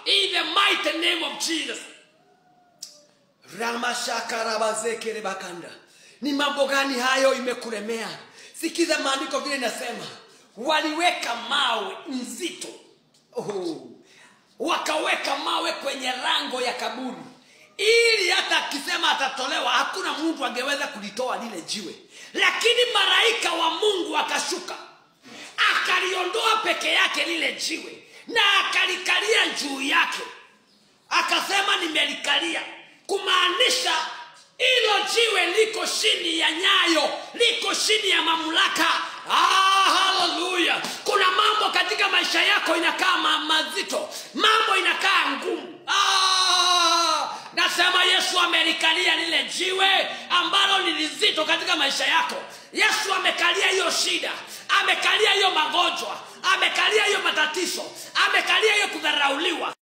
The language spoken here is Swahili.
in the mighty name of Jesus. Ramashakarabazekere bakanda. Ni mambo gani hayo imekulemea? Sikiza maandiko vile inasema, waliweka mawe nzito. Wakaweka mawe kwenye lango ya kaburi, ili hata akisema atatolewa hakuna Mungu angeweza kulitoa lile jiwe. Lakini malaika wa Mungu akashuka, akaliondoa peke yake lile jiwe na akalikalia juu yake. Akasema nimelikalia, kumaanisha hilo jiwe liko chini ya nyayo, liko chini ya mamlaka. Hallelujah. Kuna mambo katika maisha yako inakaa mazito, mambo inakaa ngumu. Nasema Yesu amelikalia lile jiwe ambalo ni lizito katika maisha yako. Yesu amekalia hiyo shida, amekalia hiyo magonjwa, amekalia hiyo matatizo, amekalia hiyo kudharauliwa.